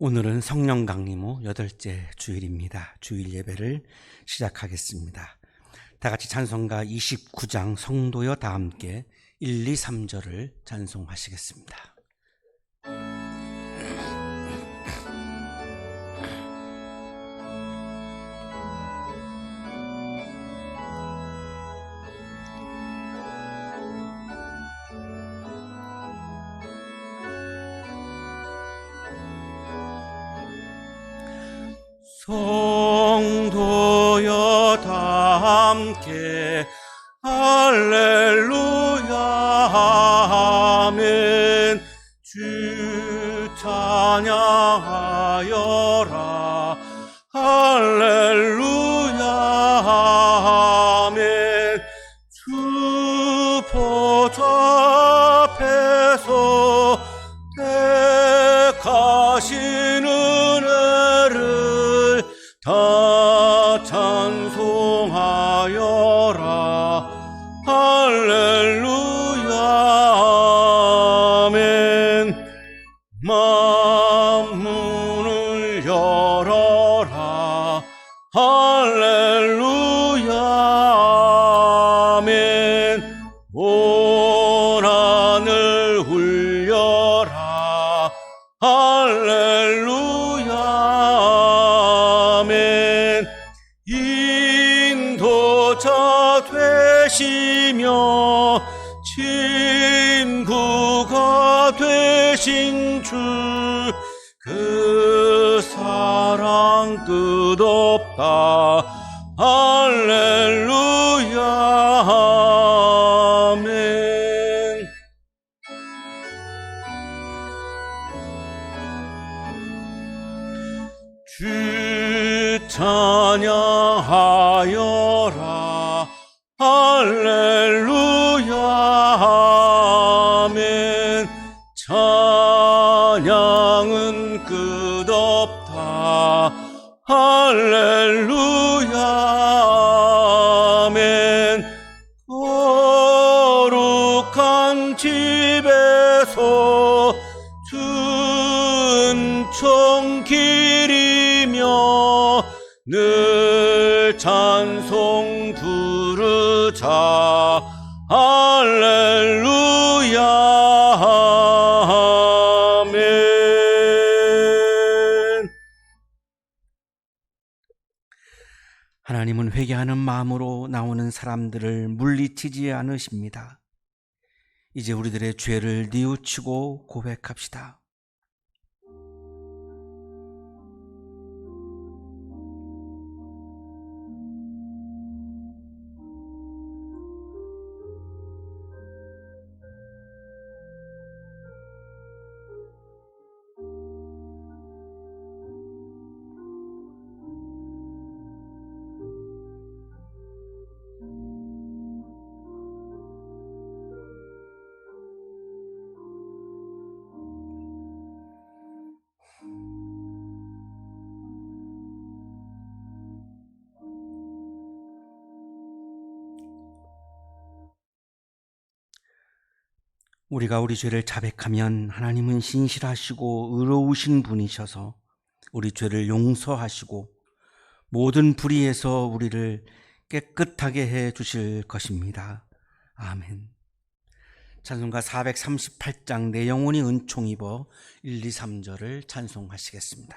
오늘은 성령 강림 후 8째 주일입니다. 주일 예배를 시작하겠습니다. 다 같이 찬송가 29장 성도여 다 함께 1, 2, 3절을 찬송하시겠습니다. 성도여 다 함께 할렐루야 아멘. 주 찬양하여라 할렐루야 아멘. 주 보좌 앞에서 택하신 은혜를 다 찬송하여라 할렐루야 아멘. 만문을 열어라 할렐루야 아멘. 온 하늘 울려라 할렐루야 아멘. 인도자 되시며 친구가 되신 주, 그 사랑 끝없다 할렐루야 아멘. 주 찬양하여라 할렐루야 아멘. 찬양은 끝없다 할렐루야 아멘. 거룩한 집에서 순종 기리며 늘 찬송 부르자 할렐루야 아멘. 하나님은 회개하는 마음으로 나오는 사람들을 물리치지 않으십니다. 이제 우리들의 죄를 뉘우치고 고백합시다. 우리가 우리 죄를 자백하면 하나님은 신실하시고 의로우신 분이셔서 우리 죄를 용서하시고 모든 불의에서 우리를 깨끗하게 해 주실 것입니다. 아멘. 찬송가 438장 내 영혼이 은총 입어 1, 2, 3절을 찬송하시겠습니다.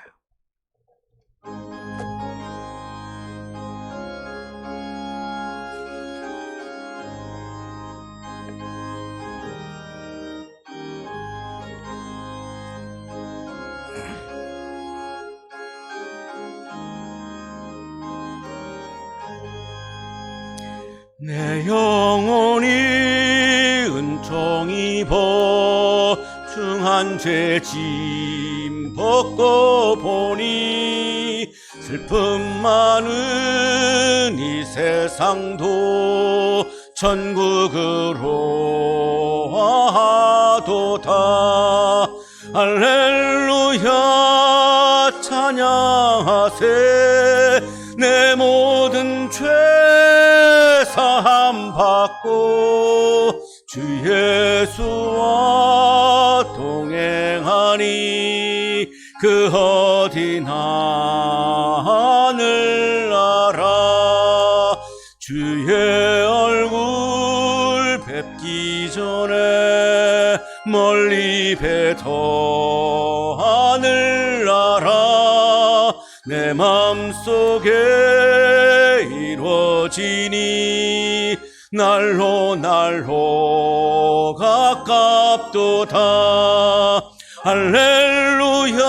내 영혼이 은총 입어 중한 죄 짐 벗고 보니 슬픔 많은 이 세상도 천국으로 와도다 할렐루야 찬양하세. 내 모든 죄 사함 받고 주 예수와 동행하니 그 멀리 배터 하늘나라 내 맘속에 이루어지니 날로 날로 가깝도다. 할렐루야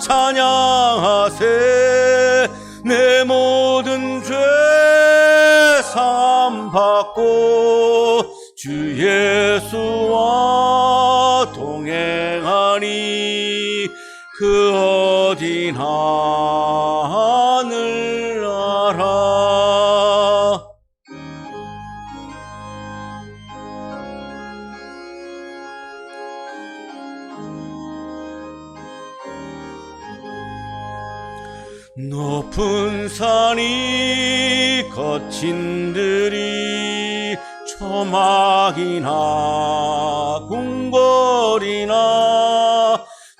찬양하세. 내 모든 죄 사함 받고 주 예수와 동행하니 그 어디나 하늘나라. 높은 산이 거친 들이 초막이나 궁궐이나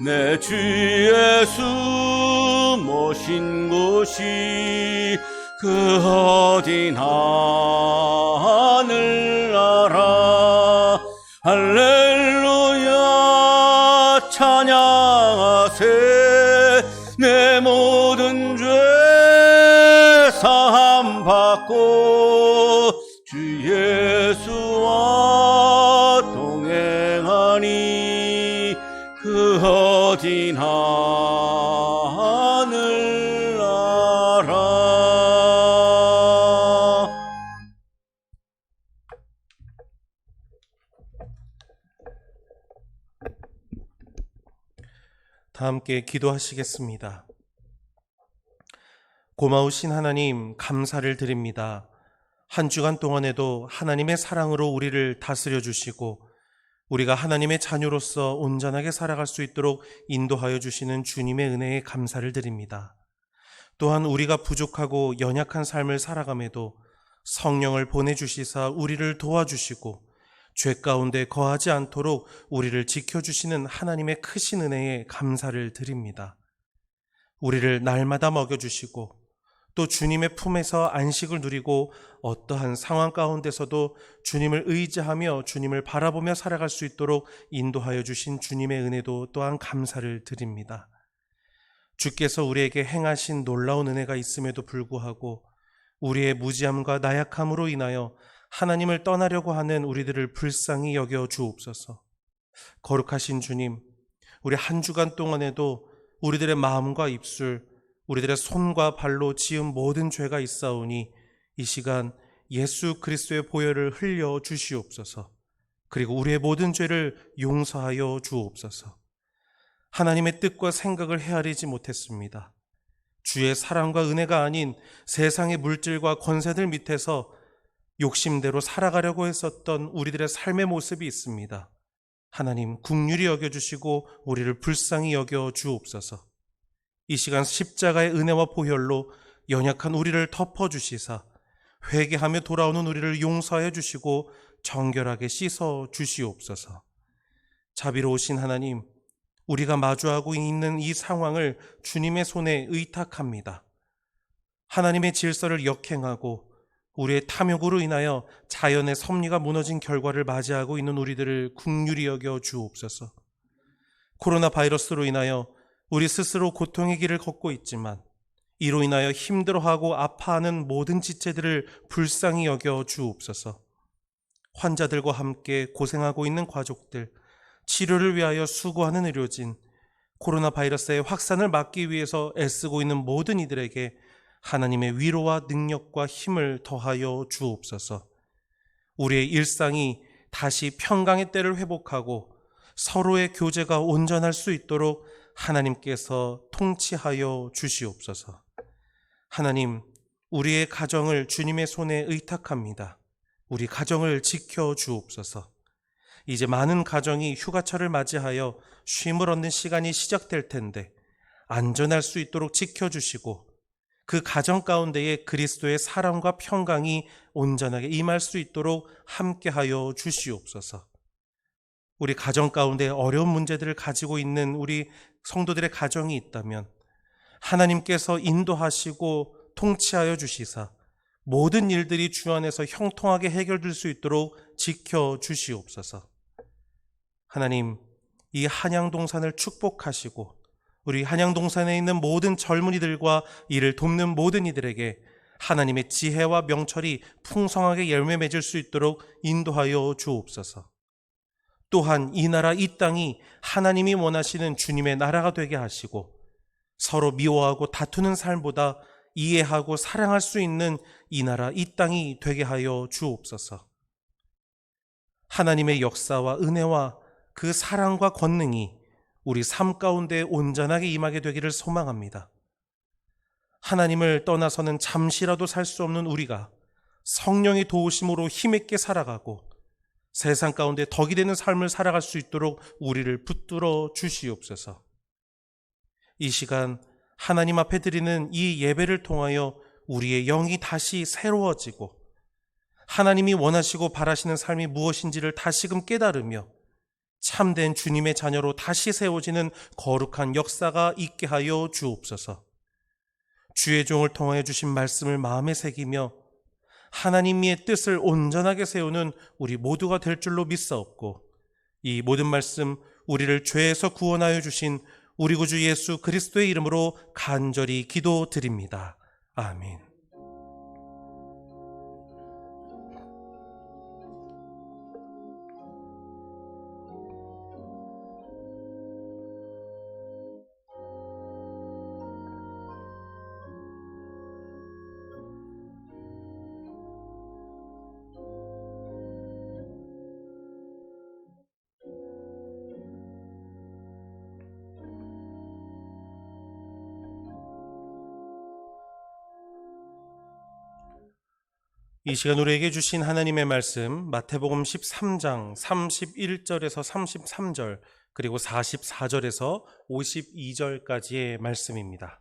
내 주 예수 모신 곳이 그 어디나 하늘나라. 할렐루야 찬양하세. 내 모든 죄 사함 받고 주 예수와 동행하니 그 어디나 하늘나라. 다 함께 기도하시겠습니다. 고마우신 하나님, 감사를 드립니다. 한 주간 동안에도 하나님의 사랑으로 우리를 다스려 주시고 우리가 하나님의 자녀로서 온전하게 살아갈 수 있도록 인도하여 주시는 주님의 은혜에 감사를 드립니다. 또한 우리가 부족하고 연약한 삶을 살아감에도 성령을 보내주시사 우리를 도와주시고 죄 가운데 거하지 않도록 우리를 지켜주시는 하나님의 크신 은혜에 감사를 드립니다. 우리를 날마다 먹여주시고 또 주님의 품에서 안식을 누리고 어떠한 상황 가운데서도 주님을 의지하며 주님을 바라보며 살아갈 수 있도록 인도하여 주신 주님의 은혜도 또한 감사를 드립니다. 주께서 우리에게 행하신 놀라운 은혜가 있음에도 불구하고 우리의 무지함과 나약함으로 인하여 하나님을 떠나려고 하는 우리들을 불쌍히 여겨 주옵소서. 거룩하신 주님, 우리 한 주간 동안에도 우리들의 마음과 입술, 우리들의 손과 발로 지은 모든 죄가 있사오니 이 시간 예수 그리스도의 보혈을 흘려 주시옵소서. 그리고 우리의 모든 죄를 용서하여 주옵소서. 하나님의 뜻과 생각을 헤아리지 못했습니다. 주의 사랑과 은혜가 아닌 세상의 물질과 권세들 밑에서 욕심대로 살아가려고 했었던 우리들의 삶의 모습이 있습니다. 하나님 긍휼히 여겨주시고 우리를 불쌍히 여겨 주옵소서. 이 시간 십자가의 은혜와 보혈로 연약한 우리를 덮어주시사 회개하며 돌아오는 우리를 용서하여 주시고 정결하게 씻어 주시옵소서. 자비로우신 하나님, 우리가 마주하고 있는 이 상황을 주님의 손에 의탁합니다. 하나님의 질서를 역행하고 우리의 탐욕으로 인하여 자연의 섭리가 무너진 결과를 맞이하고 있는 우리들을 긍휼히 여겨 주옵소서. 코로나 바이러스로 인하여 우리 스스로 고통의 길을 걷고 있지만 이로 인하여 힘들어하고 아파하는 모든 지체들을 불쌍히 여겨 주옵소서. 환자들과 함께 고생하고 있는 가족들, 치료를 위하여 수고하는 의료진, 코로나 바이러스의 확산을 막기 위해서 애쓰고 있는 모든 이들에게 하나님의 위로와 능력과 힘을 더하여 주옵소서. 우리의 일상이 다시 평강의 때를 회복하고 서로의 교제가 온전할 수 있도록 하나님께서 통치하여 주시옵소서. 하나님, 우리의 가정을 주님의 손에 의탁합니다. 우리 가정을 지켜 주옵소서. 이제 많은 가정이 휴가철을 맞이하여 쉼을 얻는 시간이 시작될 텐데 안전할 수 있도록 지켜주시고 그 가정 가운데에 그리스도의 사랑과 평강이 온전하게 임할 수 있도록 함께하여 주시옵소서. 우리 가정 가운데 어려운 문제들을 가지고 있는 우리 성도들의 가정이 있다면 하나님께서 인도하시고 통치하여 주시사 모든 일들이 주 안에서 형통하게 해결될 수 있도록 지켜 주시옵소서. 하나님, 이 한양동산을 축복하시고 우리 한양동산에 있는 모든 젊은이들과 이를 돕는 모든 이들에게 하나님의 지혜와 명철이 풍성하게 열매 맺을 수 있도록 인도하여 주옵소서. 또한 이 나라 이 땅이 하나님이 원하시는 주님의 나라가 되게 하시고 서로 미워하고 다투는 삶보다 이해하고 사랑할 수 있는 이 나라 이 땅이 되게 하여 주옵소서. 하나님의 역사와 은혜와 그 사랑과 권능이 우리 삶 가운데 온전하게 임하게 되기를 소망합니다. 하나님을 떠나서는 잠시라도 살 수 없는 우리가 성령의 도우심으로 힘있게 살아가고 세상 가운데 덕이 되는 삶을 살아갈 수 있도록 우리를 붙들어 주시옵소서. 이 시간 하나님 앞에 드리는 이 예배를 통하여 우리의 영이 다시 새로워지고 하나님이 원하시고 바라시는 삶이 무엇인지를 다시금 깨달으며 참된 주님의 자녀로 다시 세워지는 거룩한 역사가 있게 하여 주옵소서. 주의 종을 통하여 주신 말씀을 마음에 새기며 하나님의 뜻을 온전하게 세우는 우리 모두가 될 줄로 믿사옵고 이 모든 말씀 우리를 죄에서 구원하여 주신 우리 구주 예수 그리스도의 이름으로 간절히 기도드립니다. 아멘. 이 시간 우리에게 주신 하나님의 말씀 마태복음 13장 31절에서 33절 그리고 44절에서 52절까지의 말씀입니다.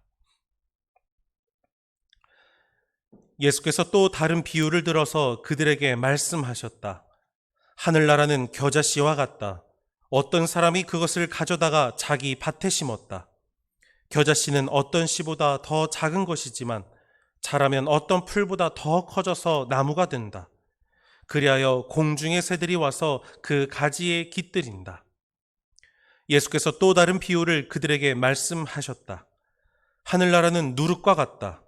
예수께서 또 다른 비유를 들어서 그들에게 말씀하셨다. 하늘나라는 겨자씨와 같다. 어떤 사람이 그것을 가져다가 자기 밭에 심었다. 겨자씨는 어떤 씨보다 더 작은 것이지만 자라면 어떤 풀보다 더 커져서 나무가 된다. 그리하여 공중의 새들이 와서 그 가지에 깃들인다. 예수께서 또 다른 비유를 그들에게 말씀하셨다. 하늘나라는 누룩과 같다.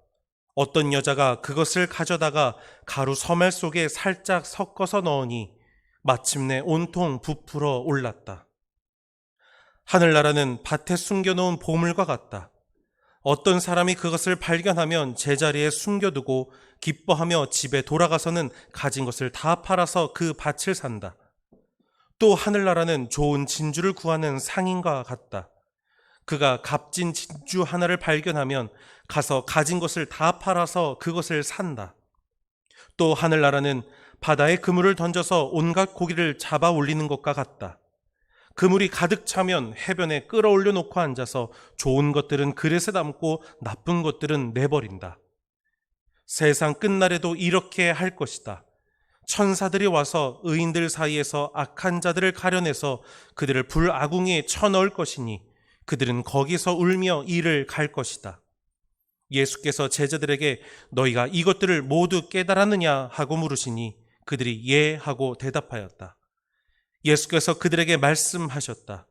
어떤 여자가 그것을 가져다가 가루 서말 속에 살짝 섞어서 넣으니 마침내 온통 부풀어 올랐다. 하늘나라는 밭에 숨겨놓은 보물과 같다. 어떤 사람이 그것을 발견하면 제자리에 숨겨두고 기뻐하며 집에 돌아가서는 가진 것을 다 팔아서 그 밭을 산다. 또 하늘나라는 좋은 진주를 구하는 상인과 같다. 그가 값진 진주 하나를 발견하면 가서 가진 것을 다 팔아서 그것을 산다. 또 하늘나라는 바다에 그물을 던져서 온갖 고기를 잡아 올리는 것과 같다. 그물이 가득 차면 해변에 끌어올려 놓고 앉아서 좋은 것들은 그릇에 담고 나쁜 것들은 내버린다. 세상 끝날에도 이렇게 할 것이다. 천사들이 와서 의인들 사이에서 악한 자들을 가려내서 그들을 불아궁에 쳐넣을 것이니 그들은 거기서 울며 이를 갈 것이다. 예수께서 제자들에게 너희가 이것들을 모두 깨달았느냐 하고 물으시니 그들이 예 하고 대답하였다. 예수께서 그들에게 말씀하셨다.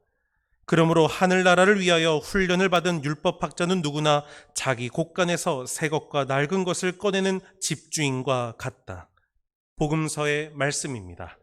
그러므로 하늘나라를 위하여 훈련을 받은 율법학자는 누구나 자기 곳간에서 새 것과 낡은 것을 꺼내는 집주인과 같다. 복음서의 말씀입니다.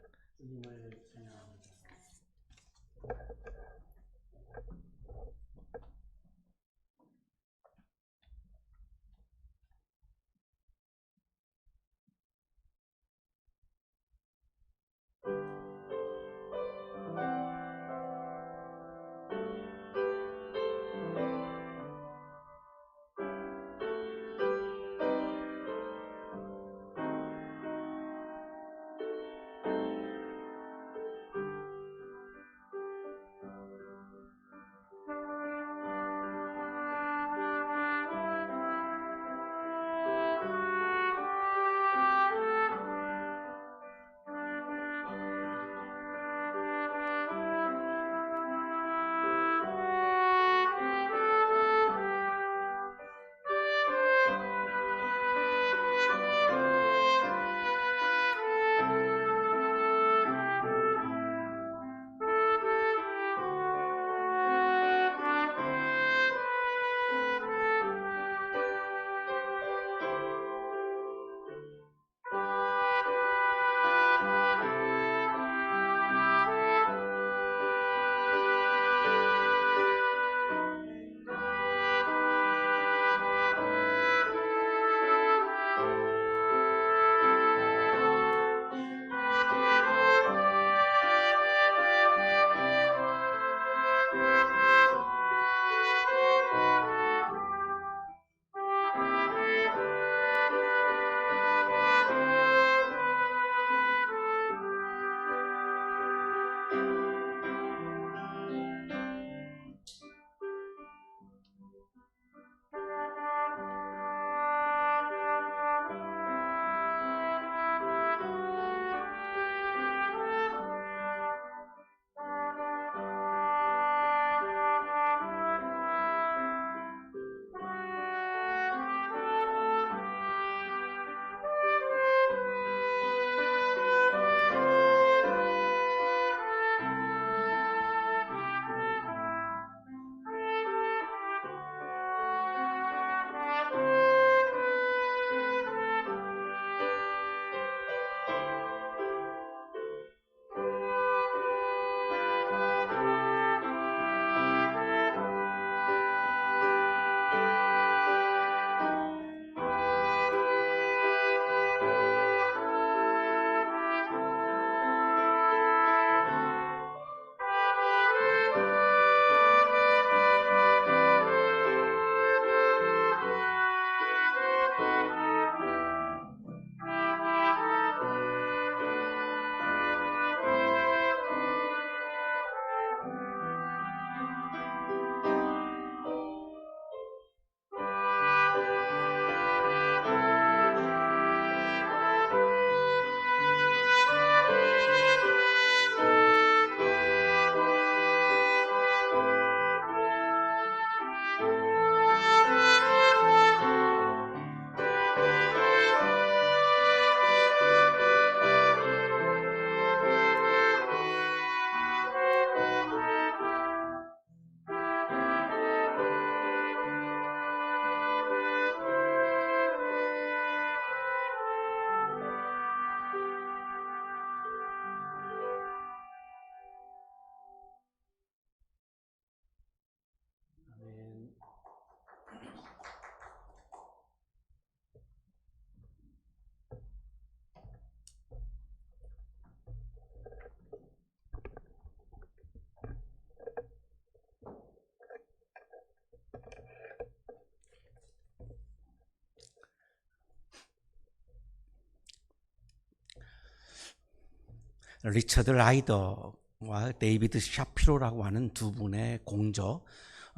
리처드 라이더와 데이비드 샤피로라고 하는 두 분의 공저,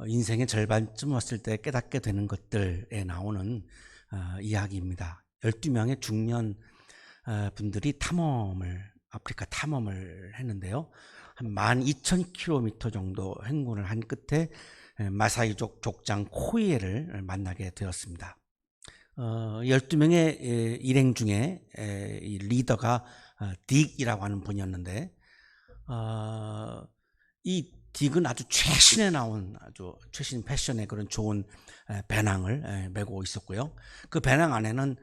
인생의 절반쯤 왔을 때 깨닫게 되는 것들에 나오는 이야기입니다. 12명의 중년 분들이 아프리카 탐험을 했는데요. 한 12,000km 정도 행군을 한 끝에 마사이족 족장 코이에를 만나게 되었습니다. 12명의 일행 중에 이 리더가 딕이라고 하는 분이었는데, 이 딕은 아주 최신에 나온 아주 최신 패션의 그런 좋은 배낭을 메고 있었고요. 그 배낭 안에는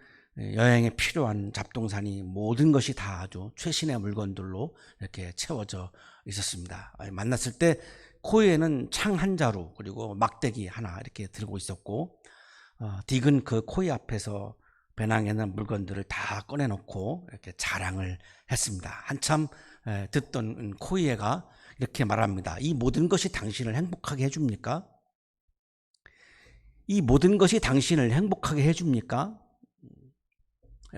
여행에 필요한 잡동사니 모든 것이 다 아주 최신의 물건들로 이렇게 채워져 있었습니다. 만났을 때 코이에는 창 한 자루 그리고 막대기 하나 이렇게 들고 있었고, 딕은 그 코이 앞에서 배낭에 있는 물건들을 다 꺼내놓고 이렇게 자랑을 했습니다. 한참 듣던 코이에가 이렇게 말합니다. 이 모든 것이 당신을 행복하게 해줍니까? 이 모든 것이 당신을 행복하게 해줍니까?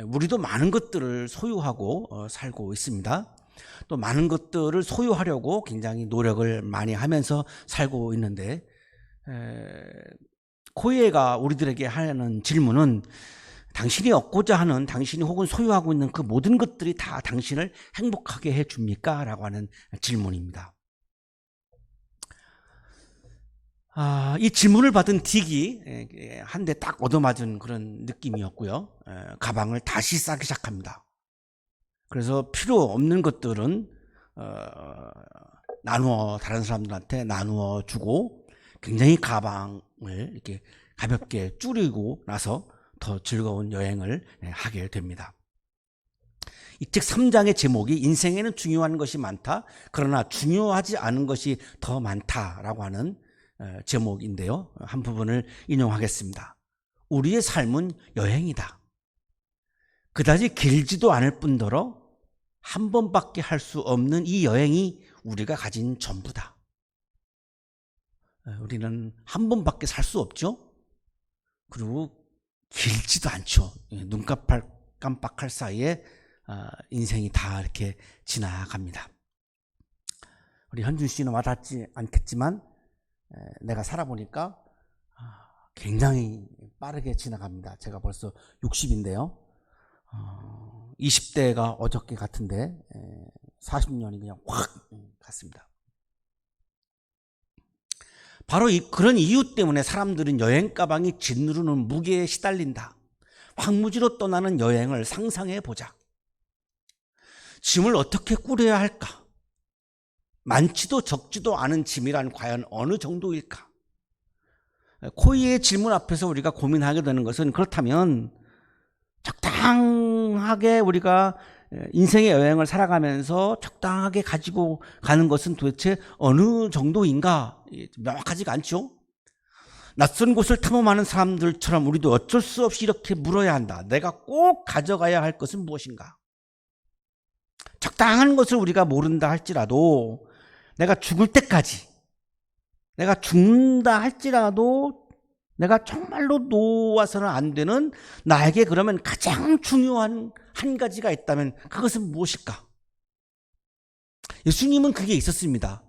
우리도 많은 것들을 소유하고 살고 있습니다. 또 많은 것들을 소유하려고 굉장히 노력을 많이 하면서 살고 있는데, 코이에가 우리들에게 하는 질문은 당신이 얻고자 하는, 당신이 혹은 소유하고 있는 그 모든 것들이 다 당신을 행복하게 해줍니까? 라고 하는 질문입니다. 이 질문을 받은 딕이 한 대 딱 얻어맞은 그런 느낌이었고요. 가방을 다시 싸기 시작합니다. 그래서 필요 없는 것들은 다른 사람들한테 나누어 주고 굉장히 가방을 이렇게 가볍게 줄이고 나서 더 즐거운 여행을 하게 됩니다. 이 책 3장의 제목이 인생에는 중요한 것이 많다, 그러나 중요하지 않은 것이 더 많다라고 하는 제목인데요. 한 부분을 인용하겠습니다. 우리의 삶은 여행이다. 그다지 길지도 않을 뿐더러 한 번밖에 할 수 없는 이 여행이 우리가 가진 전부다. 우리는 한 번밖에 살 수 없죠. 그리고 길지도 않죠. 눈 깜빡할 사이에 인생이 다 이렇게 지나갑니다. 우리 현준 씨는 와닿지 않겠지만 내가 살아보니까 굉장히 빠르게 지나갑니다. 제가 벌써 60인데요. 20대가 어저께 같은데 40년이 그냥 확 갔습니다. 바로 그런 이유 때문에 사람들은 여행 가방이 짓누르는 무게에 시달린다. 황무지로 떠나는 여행을 상상해 보자. 짐을 어떻게 꾸려야 할까? 많지도 적지도 않은 짐이란 과연 어느 정도일까? 코이의 질문 앞에서 우리가 고민하게 되는 것은, 그렇다면 적당하게 우리가 인생의 여행을 살아가면서 적당하게 가지고 가는 것은 도대체 어느 정도인가? 명확하지가 않죠. 낯선 곳을 탐험하는 사람들처럼 우리도 어쩔 수 없이 이렇게 물어야 한다. 내가 꼭 가져가야 할 것은 무엇인가? 적당한 것을 우리가 모른다 할지라도, 내가 죽을 때까지, 내가 죽는다 할지라도 내가 정말로 놓아서는 안 되는, 나에게 그러면 가장 중요한 한 가지가 있다면 그것은 무엇일까? 예수님은 그게 있었습니다.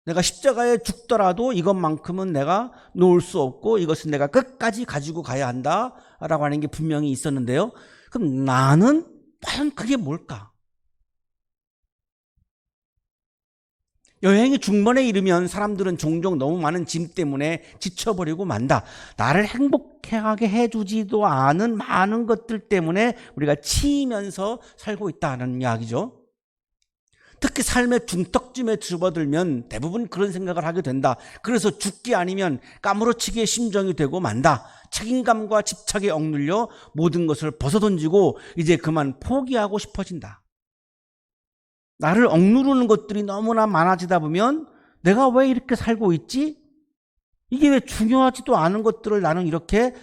내가 십자가에 죽더라도 이것만큼은 내가 놓을 수 없고 이것은 내가 끝까지 가지고 가야 한다라고 하는 게 분명히 있었는데요. 그럼 나는 과연 그게 뭘까? 여행이 중반에 이르면 사람들은 종종 너무 많은 짐 때문에 지쳐버리고 만다. 나를 행복하게 해주지도 않은 많은 것들 때문에 우리가 치이면서 살고 있다는 이야기죠. 특히 삶의 중턱쯤에 접어들면 대부분 그런 생각을 하게 된다. 그래서 죽기 아니면 까무러치기의 심정이 되고 만다. 책임감과 집착에 억눌려 모든 것을 벗어던지고 이제 그만 포기하고 싶어진다. 나를 억누르는 것들이 너무나 많아지다 보면 내가 왜 이렇게 살고 있지? 이게 왜 중요하지도 않은 것들을 나는 이렇게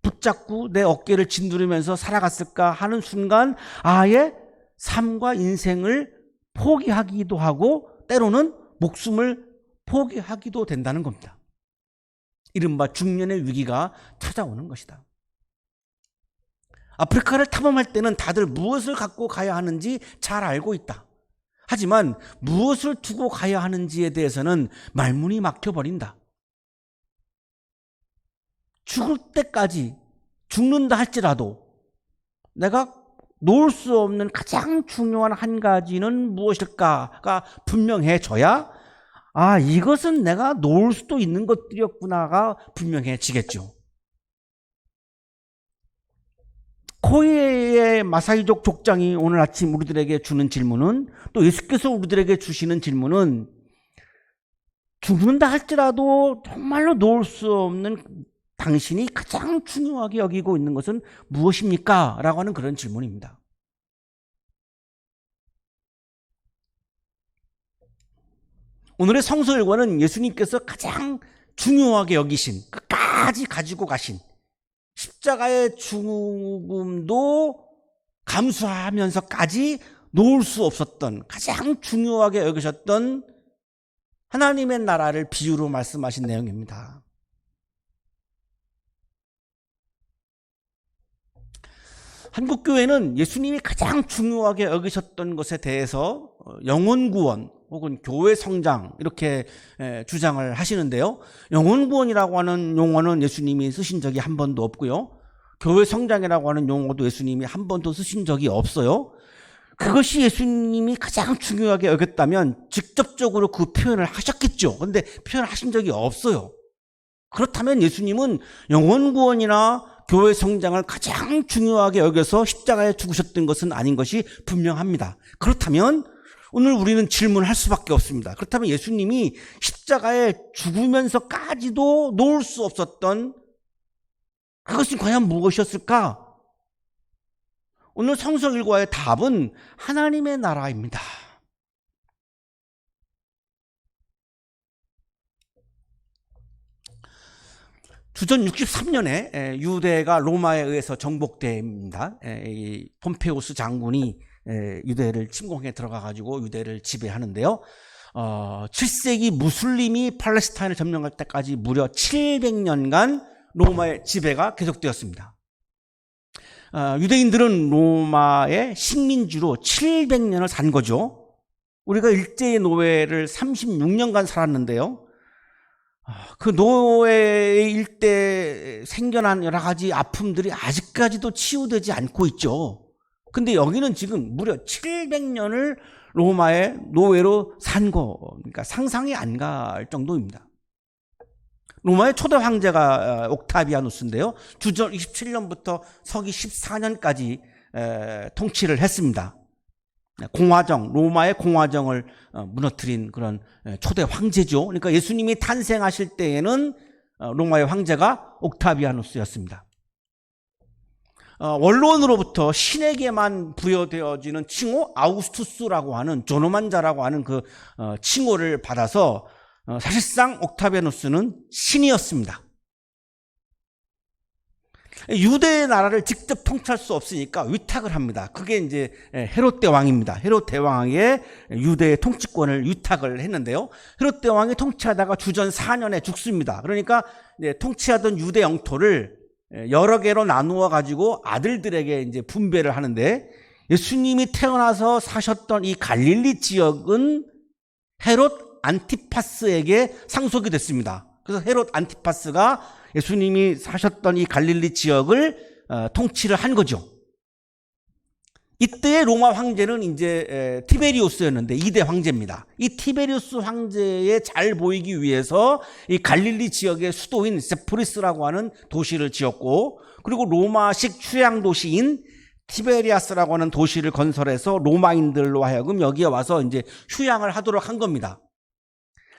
붙잡고 내 어깨를 짓누르면서 살아갔을까 하는 순간 아예 삶과 인생을 포기하기도 하고 때로는 목숨을 포기하기도 된다는 겁니다. 이른바 중년의 위기가 찾아오는 것이다. 아프리카를 탐험할 때는 다들 무엇을 갖고 가야 하는지 잘 알고 있다. 하지만 무엇을 두고 가야 하는지에 대해서는 말문이 막혀버린다. 죽을 때까지, 죽는다 할지라도 내가 놓을 수 없는 가장 중요한 한 가지는 무엇일까가 분명해져야 이것은 내가 놓을 수도 있는 것들이었구나가 분명해지겠죠. 코이의 마사이족 족장이 오늘 아침 우리들에게 주는 질문은, 또 예수께서 우리들에게 주시는 질문은, 죽는다 할지라도 정말로 놓을 수 없는 당신이 가장 중요하게 여기고 있는 것은 무엇입니까? 라고 하는 그런 질문입니다. 오늘의 성서 일과는 예수님께서 가장 중요하게 여기신, 끝까지 가지고 가신 십자가의 죽음도 감수하면서까지 놓을 수 없었던, 가장 중요하게 여기셨던 하나님의 나라를 비유로 말씀하신 내용입니다. 한국교회는 예수님이 가장 중요하게 여기셨던 것에 대해서 영혼구원 혹은 교회 성장 이렇게 주장을 하시는데요. 영혼구원이라고 하는 용어는 예수님이 쓰신 적이 한 번도 없고요. 교회 성장이라고 하는 용어도 예수님이 한 번도 쓰신 적이 없어요. 그것이 예수님이 가장 중요하게 여겼다면 직접적으로 그 표현을 하셨겠죠. 그런데 표현을 하신 적이 없어요. 그렇다면 예수님은 영혼구원이나 교회 성장을 가장 중요하게 여겨서 십자가에 죽으셨던 것은 아닌 것이 분명합니다. 그렇다면 오늘 우리는 질문할 수밖에 없습니다. 그렇다면 예수님이 십자가에 죽으면서까지도 놓을 수 없었던 그것이 과연 무엇이었을까? 오늘 성서 일과의 답은 하나님의 나라입니다. 주전 63년에 유대가 로마에 의해서 정복됩니다. 폼페우스 장군이 유대를 침공해 들어가가지고 유대를 지배하는데요. 7세기 무슬림이 팔레스타인을 점령할 때까지 무려 700년간 로마의 지배가 계속되었습니다. 유대인들은 로마의 식민지로 700년을 산 거죠. 우리가 일제의 노예를 36년간 살았는데요. 그 노예 일대 생겨난 여러 가지 아픔들이 아직까지도 치유되지 않고 있죠. 근데 여기는 지금 무려 700년을 로마의 노예로 산 거니까 상상이 안 갈 정도입니다. 로마의 초대 황제가 옥타비아누스인데요. 주전 27년부터 서기 14년까지 통치를 했습니다. 공화정, 로마의 공화정을 무너뜨린 그런 초대 황제죠. 그러니까 예수님이 탄생하실 때에는 로마의 황제가 옥타비아누스였습니다. 원로원으로부터 신에게만 부여되어지는 칭호 아우구스투스라고 하는 존엄한 자라고 하는 그 칭호를 받아서 사실상 옥타비아누스는 신이었습니다. 유대의 나라를 직접 통치할 수 없으니까 위탁을 합니다. 그게 이제 헤롯 대왕입니다. 헤롯 대왕의 유대의 통치권을 위탁을 했는데요. 헤롯 대왕이 통치하다가 주전 4년에 죽습니다. 그러니까 이제 통치하던 유대 영토를 여러 개로 나누어 가지고 아들들에게 이제 분배를 하는데, 예수님이 태어나서 사셨던 이 갈릴리 지역은 헤롯 안티파스에게 상속이 됐습니다. 그래서 헤롯 안티파스가 예수님이 사셨던 이 갈릴리 지역을 통치를 한 거죠. 이때의 로마 황제는 이제 티베리우스였는데 2대 황제입니다. 이 티베리우스 황제에 잘 보이기 위해서 이 갈릴리 지역의 수도인 세포리스라고 하는 도시를 지었고, 그리고 로마식 휴양 도시인 티베리아스라고 하는 도시를 건설해서 로마인들로 하여금 여기에 와서 이제 휴양을 하도록 한 겁니다.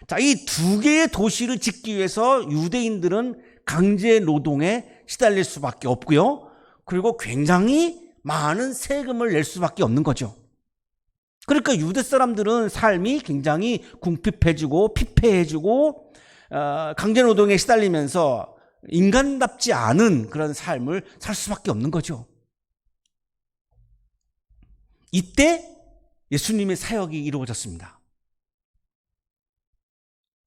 자, 이 두 개의 도시를 짓기 위해서 유대인들은 강제 노동에 시달릴 수밖에 없고요. 그리고 굉장히 많은 세금을 낼 수밖에 없는 거죠. 그러니까 유대 사람들은 삶이 굉장히 궁핍해지고 피폐해지고 강제 노동에 시달리면서 인간답지 않은 그런 삶을 살 수밖에 없는 거죠. 이때 예수님의 사역이 이루어졌습니다.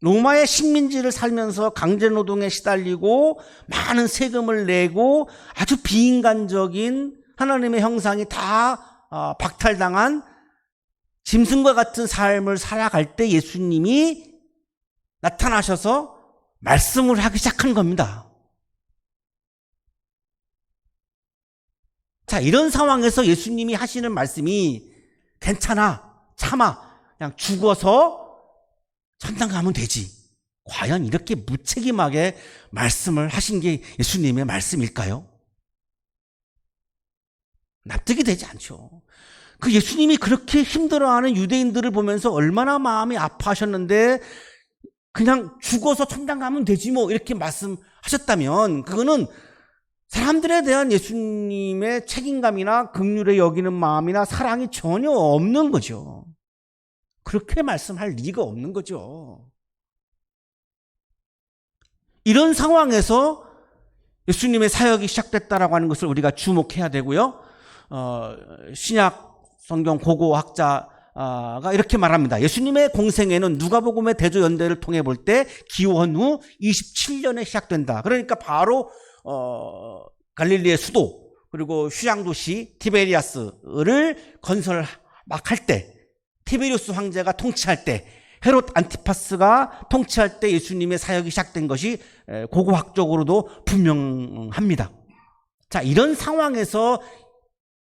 로마의 식민지를 살면서 강제노동에 시달리고 많은 세금을 내고 아주 비인간적인 하나님의 형상이 다 박탈당한 짐승과 같은 삶을 살아갈 때 예수님이 나타나셔서 말씀을 하기 시작한 겁니다. 자, 이런 상황에서 예수님이 하시는 말씀이 괜찮아, 참아, 그냥 죽어서 천당 가면 되지. 과연 이렇게 무책임하게 말씀을 하신 게 예수님의 말씀일까요? 납득이 되지 않죠. 그 예수님이 그렇게 힘들어하는 유대인들을 보면서 얼마나 마음이 아파하셨는데 그냥 죽어서 천당 가면 되지 뭐 이렇게 말씀하셨다면 그거는 사람들에 대한 예수님의 책임감이나 긍휼에 여기는 마음이나 사랑이 전혀 없는 거죠. 그렇게 말씀할 리가 없는 거죠. 이런 상황에서 예수님의 사역이 시작됐다라고 하는 것을 우리가 주목해야 되고요. 신약 성경 고고학자가 이렇게 말합니다. 예수님의 공생애는 누가복음의 대조연대를 통해 볼 때 기원 후 27년에 시작된다. 그러니까 바로 갈릴리의 수도 그리고 휴양도시 티베리아스를 건설 막 할 때, 티베리우스 황제가 통치할 때, 헤롯 안티파스가 통치할 때 예수님의 사역이 시작된 것이 고고학적으로도 분명합니다. 자, 이런 상황에서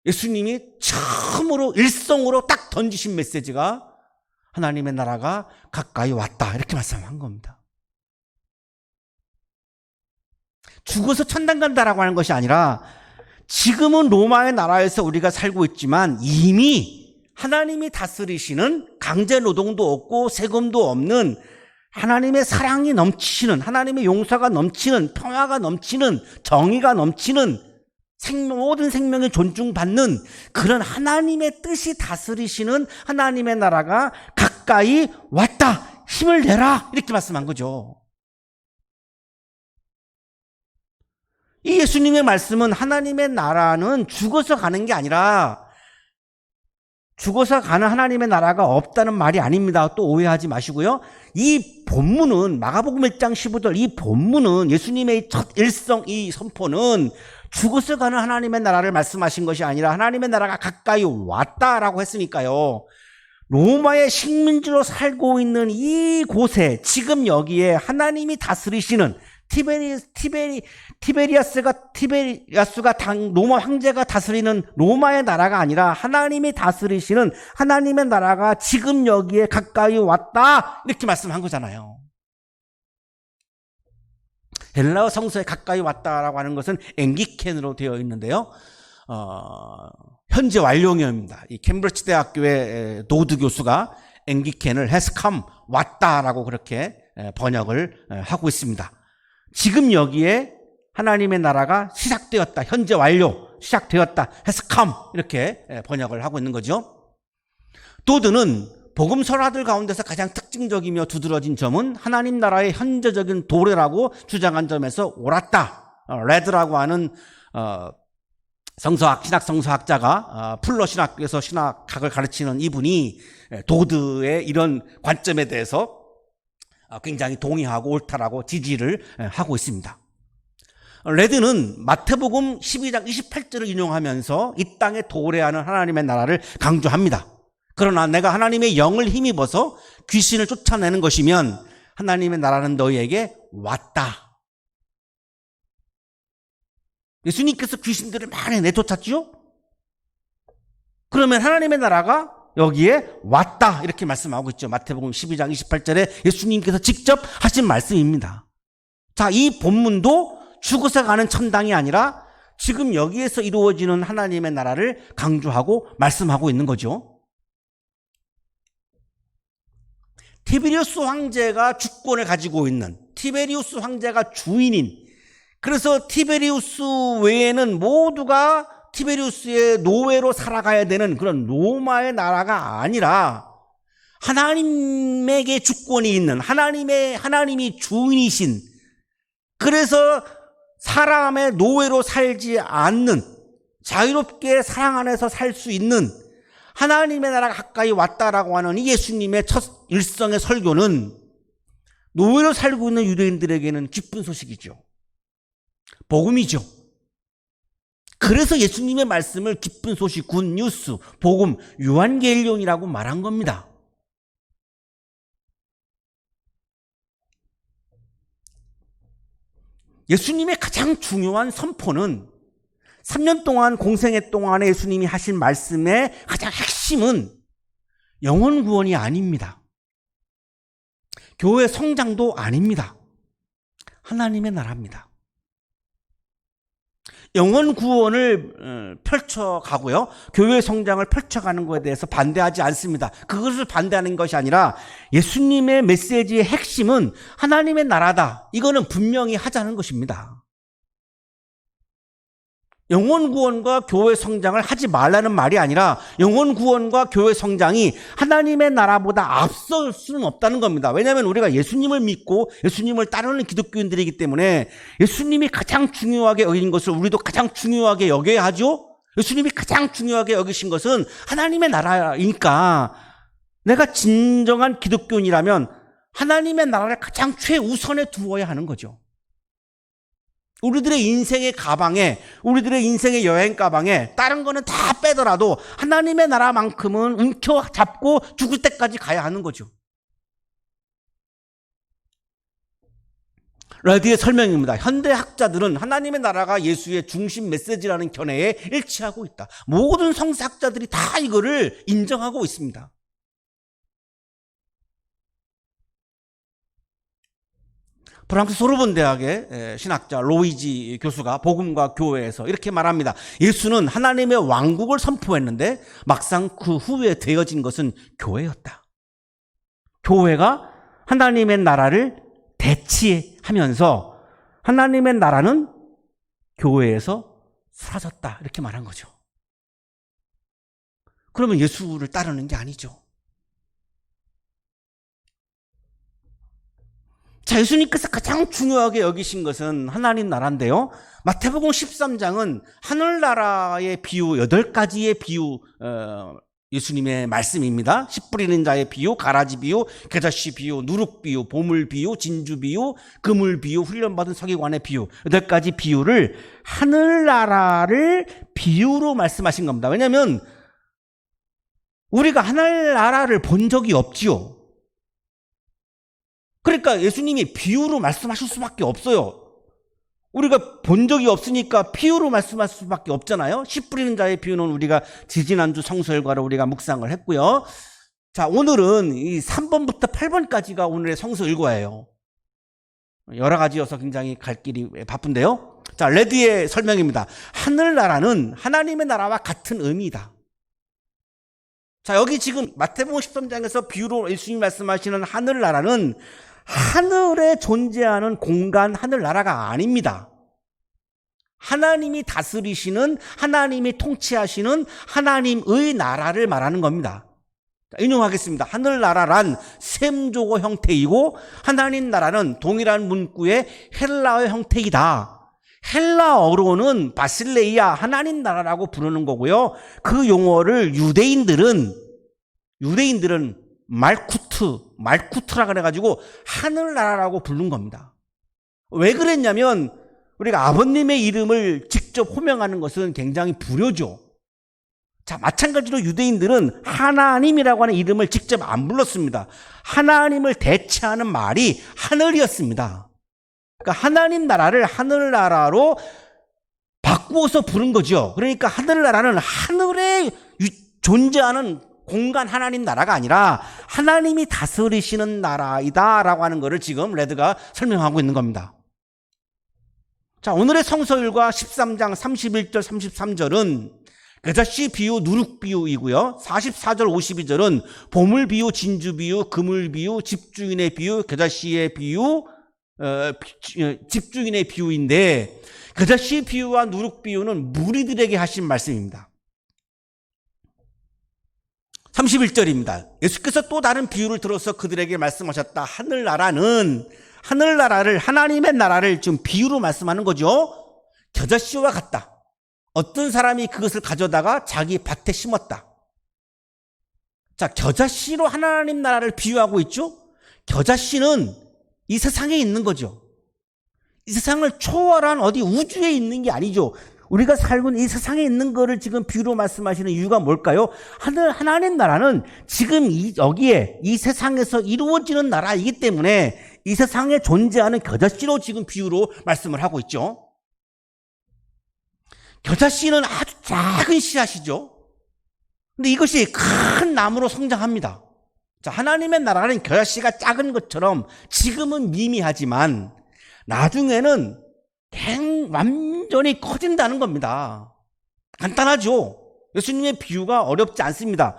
예수님이 처음으로 일성으로 딱 던지신 메시지가 하나님의 나라가 가까이 왔다 이렇게 말씀한 겁니다. 죽어서 천당 간다라고 하는 것이 아니라 지금은 로마의 나라에서 우리가 살고 있지만 이미 하나님이 다스리시는 강제 노동도 없고 세금도 없는 하나님의 사랑이 넘치는, 하나님의 용서가 넘치는, 평화가 넘치는, 정의가 넘치는, 모든 생명이 존중받는 그런 하나님의 뜻이 다스리시는 하나님의 나라가 가까이 왔다. 힘을 내라. 이렇게 말씀한 거죠. 이 예수님의 말씀은 하나님의 나라는 죽어서 가는 게 아니라 죽어서 가는 하나님의 나라가 없다는 말이 아닙니다. 또 오해하지 마시고요. 이 본문은 마가복음 1장 15절 이 본문은 예수님의 첫 일성 이 선포는 죽어서 가는 하나님의 나라를 말씀하신 것이 아니라 하나님의 나라가 가까이 왔다라고 했으니까요. 로마의 식민지로 살고 있는 이 곳에 지금 여기에 하나님이 다스리시는 티베리아스가 로마 황제가 다스리는 로마의 나라가 아니라 하나님이 다스리시는 하나님의 나라가 지금 여기에 가까이 왔다 이렇게 말씀한 거잖아요. 헬라어 성서에 가까이 왔다라고 하는 것은 앵기켄으로 되어 있는데요. 현재 완료형입니다. 이 캠브리지 대학교의 노드 교수가 앵기켄을 has come 왔다라고 그렇게 번역을 하고 있습니다. 지금 여기에 하나님의 나라가 시작되었다. 현재 완료. 시작되었다. has come 이렇게 번역을 하고 있는 거죠. 도드는 복음 설화들 가운데서 가장 특징적이며 두드러진 점은 하나님 나라의 현재적인 도래라고 주장한 점에서 옳았다. 레드라고 하는 신학 성서학자가 풀러 신학교에서 신학학을 가르치는 이분이 도드의 이런 관점에 대해서 굉장히 동의하고 옳다라고 지지를 하고 있습니다. 레드는 마태복음 12장 28절을 인용하면서 이 땅에 도래하는 하나님의 나라를 강조합니다. 그러나 내가 하나님의 영을 힘입어서 귀신을 쫓아내는 것이면 하나님의 나라는 너희에게 왔다. 예수님께서 귀신들을 많이 내쫓았죠? 그러면 하나님의 나라가 여기에 왔다 이렇게 말씀하고 있죠. 마태복음 12장 28절에 예수님께서 직접 하신 말씀입니다. 자, 이 본문도 죽어서 가는 천당이 아니라 지금 여기에서 이루어지는 하나님의 나라를 강조하고 말씀하고 있는 거죠. 티베리우스 황제가 주권을 가지고 있는 티베리우스 황제가 주인인 그래서 티베리우스 외에는 모두가 티베리우스의 노예로 살아가야 되는 그런 로마의 나라가 아니라 하나님에게 주권이 있는 하나님이 주인이신 그래서 사람의 노예로 살지 않는 자유롭게 사랑 안에서 살 수 있는 하나님의 나라가 가까이 왔다라고 하는 이 예수님의 첫 일성의 설교는 노예로 살고 있는 유대인들에게는 기쁜 소식이죠. 복음이죠. 그래서 예수님의 말씀을 기쁜 소식, 굿뉴스, 복음, 요한계일론이라고 말한 겁니다. 예수님의 가장 중요한 선포는 3년 동안 공생애 동안에 예수님이 하신 말씀의 가장 핵심은 영혼 구원이 아닙니다. 교회 성장도 아닙니다. 하나님의 나라입니다. 영혼 구원을 펼쳐가고요. 교회 성장을 펼쳐가는 것에 대해서 반대하지 않습니다. 그것을 반대하는 것이 아니라 예수님의 메시지의 핵심은 하나님의 나라다. 이거는 분명히 하자는 것입니다. 영혼 구원과 교회 성장을 하지 말라는 말이 아니라 영혼 구원과 교회 성장이 하나님의 나라보다 앞설 수는 없다는 겁니다. 왜냐하면 우리가 예수님을 믿고 예수님을 따르는 기독교인들이기 때문에 예수님이 가장 중요하게 여긴 것을 우리도 가장 중요하게 여겨야 하죠. 예수님이 가장 중요하게 여기신 것은 하나님의 나라이니까 내가 진정한 기독교인이라면 하나님의 나라를 가장 최우선에 두어야 하는 거죠. 우리들의 인생의 가방에, 우리들의 인생의 여행 가방에 다른 거는 다 빼더라도 하나님의 나라만큼은 움켜잡고 죽을 때까지 가야 하는 거죠. 레드의 설명입니다. 현대 학자들은 하나님의 나라가 예수의 중심 메시지라는 견해에 일치하고 있다. 모든 성서학자들이 다 이거를 인정하고 있습니다. 프랑스 소르본 대학의 신학자 로이지 교수가 복음과 교회에서 이렇게 말합니다. 예수는 하나님의 왕국을 선포했는데 막상 그 후에 되어진 것은 교회였다. 교회가 하나님의 나라를 대치하면서 하나님의 나라는 교회에서 사라졌다. 이렇게 말한 거죠. 그러면 예수를 따르는 게 아니죠. 자, 예수님께서 가장 중요하게 여기신 것은 하나님 나라인데요. 마태복음 13장은 하늘나라의 비유, 8가지의 비유, 예수님의 말씀입니다. 씨 뿌리는 자의 비유, 가라지 비유, 겨자씨 비유, 누룩 비유, 보물 비유, 진주 비유, 그물 비유, 훈련받은 서기관의 비유, 8가지 비유를 하늘나라를 비유로 말씀하신 겁니다. 왜냐하면 우리가 하늘나라를 본 적이 없지요. 그러니까 예수님이 비유로 말씀하실 수밖에 없어요. 우리가 본 적이 없으니까 비유로 말씀할 수밖에 없잖아요. 씨 뿌리는 자의 비유는 우리가 지지난주 성서일과를 우리가 묵상을 했고요. 자, 오늘은 이 3번부터 8번까지가 오늘의 성서일과예요. 여러 가지여서 굉장히 갈 길이 바쁜데요. 자, 레드의 설명입니다. 하늘나라는 하나님의 나라와 같은 의미이다. 자, 여기 지금 마태복음 13장에서 비유로 예수님이 말씀하시는 하늘나라는 하늘에 존재하는 공간 하늘나라가 아닙니다. 하나님이 다스리시는, 하나님이 통치하시는 하나님의 나라를 말하는 겁니다. 인용하겠습니다. 하늘나라란 셈조고 형태이고 하나님 나라는 동일한 문구의 헬라어 형태이다. 헬라어로는 바실레이아, 하나님 나라라고 부르는 거고요. 그 용어를 유대인들은 말쿠트라 그래가지고 하늘나라라고 부른 겁니다. 왜 그랬냐면 우리가 아버님의 이름을 직접 호명하는 것은 굉장히 불효죠. 자, 마찬가지로 유대인들은 하나님이라고 하는 이름을 직접 안 불렀습니다. 하나님을 대체하는 말이 하늘이었습니다. 그러니까 하나님 나라를 하늘나라로 바꾸어서 부른 거죠. 그러니까 하늘나라는 하늘에 존재하는 공간 하나님 나라가 아니라 하나님이 다스리시는 나라이다라고 하는 것을 지금 레드가 설명하고 있는 겁니다. 자, 오늘의 성서일과 13장 31절 33절은 겨자씨 비유, 누룩 비유이고요. 44절 52절은 보물 비유, 진주 비유, 그물 비유, 집주인의 비유, 겨자씨의 비유, 집주인의 비유인데 겨자씨 비유와 누룩 비유는 무리들에게 하신 말씀입니다. 31절입니다. 예수께서 또 다른 비유를 들어서 그들에게 말씀하셨다. 하늘나라를 하나님의 나라를 지금 비유로 말씀하는 거죠. 겨자씨와 같다. 어떤 사람이 그것을 가져다가 자기 밭에 심었다. 자, 겨자씨로 하나님 나라를 비유하고 있죠. 겨자씨는 이 세상에 있는 거죠. 이 세상을 초월한 어디 우주에 있는 게 아니죠. 우리가 살고 있는 이 세상에 있는 거를 지금 비유로 말씀하시는 이유가 뭘까요? 하나님 나라는 지금 여기에 이 세상에서 이루어지는 나라이기 때문에 이 세상에 존재하는 겨자씨로 지금 비유로 말씀을 하고 있죠. 겨자씨는 아주 작은 씨앗이죠. 근데 이것이 큰 나무로 성장합니다. 자, 하나님의 나라는 겨자씨가 작은 것처럼 지금은 미미하지만 나중에는 완전히 커진다는 겁니다. 간단하죠? 예수님의 비유가 어렵지 않습니다.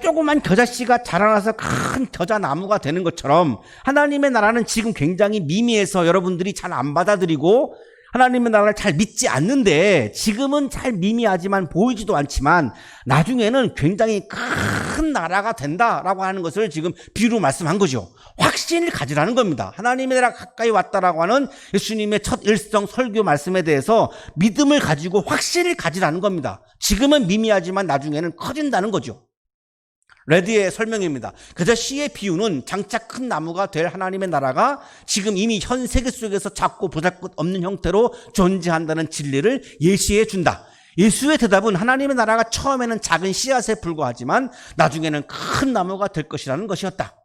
조그만 겨자씨가 자라나서 큰 겨자나무가 되는 것처럼 하나님의 나라는 지금 굉장히 미미해서 여러분들이 잘 안 받아들이고 하나님의 나라를 잘 믿지 않는데 지금은 잘 미미하지만 보이지도 않지만 나중에는 굉장히 큰 나라가 된다라고 하는 것을 지금 비유로 말씀한 거죠. 확신을 가지라는 겁니다. 하나님의 나라가 가까이 왔다라고 하는 예수님의 첫 일성 설교 말씀에 대해서 믿음을 가지고 확신을 가지라는 겁니다. 지금은 미미하지만 나중에는 커진다는 거죠. 레드의 설명입니다. 겨자씨의 비유는 장차 큰 나무가 될 하나님의 나라가 지금 이미 현 세계 속에서 작고 보잘것없는 형태로 존재한다는 진리를 예시해 준다. 예수의 대답은 하나님의 나라가 처음에는 작은 씨앗에 불과하지만 나중에는 큰 나무가 될 것이라는 것이었다.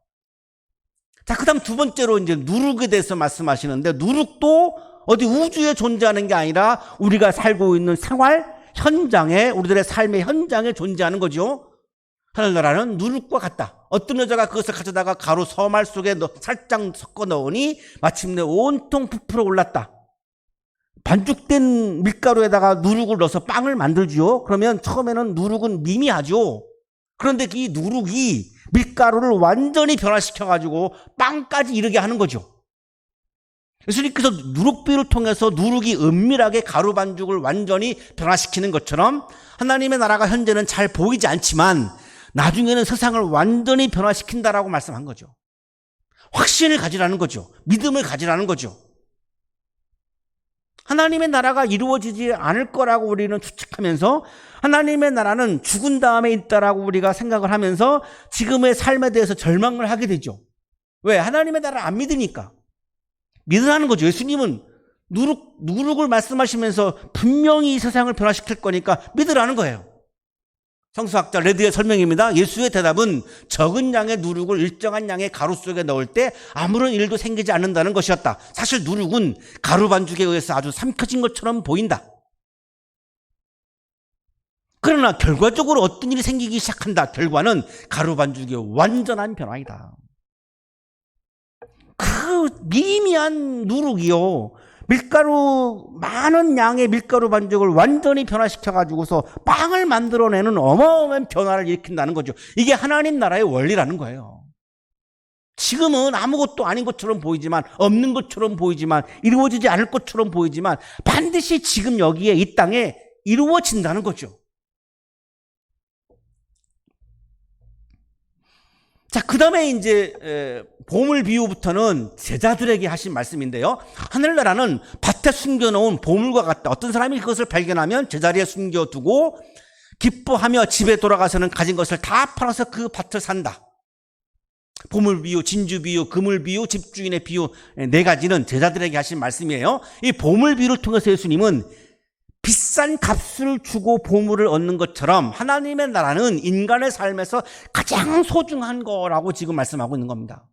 자, 그 다음 두 번째로 이제 누룩에 대해서 말씀하시는데 누룩도 어디 우주에 존재하는 게 아니라 우리가 살고 있는 생활 현장에, 우리들의 삶의 현장에 존재하는 거죠. 하늘나라는 누룩과 같다. 어떤 여자가 그것을 가져다가 가루 서말 속에 살짝 섞어 넣으니 마침내 온통 부풀어 올랐다. 반죽된 밀가루에다가 누룩을 넣어서 빵을 만들죠. 그러면 처음에는 누룩은 미미하죠. 그런데 이 누룩이 밀가루를 완전히 변화시켜가지고 빵까지 이르게 하는 거죠. 예수님께서 누룩비를 통해서 누룩이 은밀하게 가루 반죽을 완전히 변화시키는 것처럼 하나님의 나라가 현재는 잘 보이지 않지만 나중에는 세상을 완전히 변화시킨다라고 말씀한 거죠. 확신을 가지라는 거죠. 믿음을 가지라는 거죠. 하나님의 나라가 이루어지지 않을 거라고 우리는 추측하면서 하나님의 나라는 죽은 다음에 있다라고 우리가 생각을 하면서 지금의 삶에 대해서 절망을 하게 되죠. 왜? 하나님의 나라를 안 믿으니까. 믿으라는 거죠. 예수님은 누룩을 말씀하시면서 분명히 이 세상을 변화시킬 거니까 믿으라는 거예요. 성서학자 레드의 설명입니다. 예수의 대답은 적은 양의 누룩을 일정한 양의 가루 속에 넣을 때 아무런 일도 생기지 않는다는 것이었다. 사실 누룩은 가루 반죽에 의해서 아주 삼켜진 것처럼 보인다. 그러나 결과적으로 어떤 일이 생기기 시작한다. 결과는 가루 반죽의 완전한 변화이다. 그 미미한 누룩이요, 많은 양의 밀가루 반죽을 완전히 변화시켜가지고서 빵을 만들어내는 어마어마한 변화를 일으킨다는 거죠. 이게 하나님 나라의 원리라는 거예요. 지금은 아무것도 아닌 것처럼 보이지만, 없는 것처럼 보이지만, 이루어지지 않을 것처럼 보이지만 반드시 지금 여기에 이 땅에 이루어진다는 거죠. 자, 그 다음에 이제 보물 비유부터는 제자들에게 하신 말씀인데요. 하늘나라는 밭에 숨겨놓은 보물과 같다. 어떤 사람이 그것을 발견하면 제자리에 숨겨두고 기뻐하며 집에 돌아가서는 가진 것을 다 팔아서 그 밭을 산다. 보물 비유, 진주 비유, 그물 비유, 집주인의 비유, 네 가지는 제자들에게 하신 말씀이에요. 이 보물 비유를 통해서 예수님은 비싼 값을 주고 보물을 얻는 것처럼 하나님의 나라는 인간의 삶에서 가장 소중한 거라고 지금 말씀하고 있는 겁니다.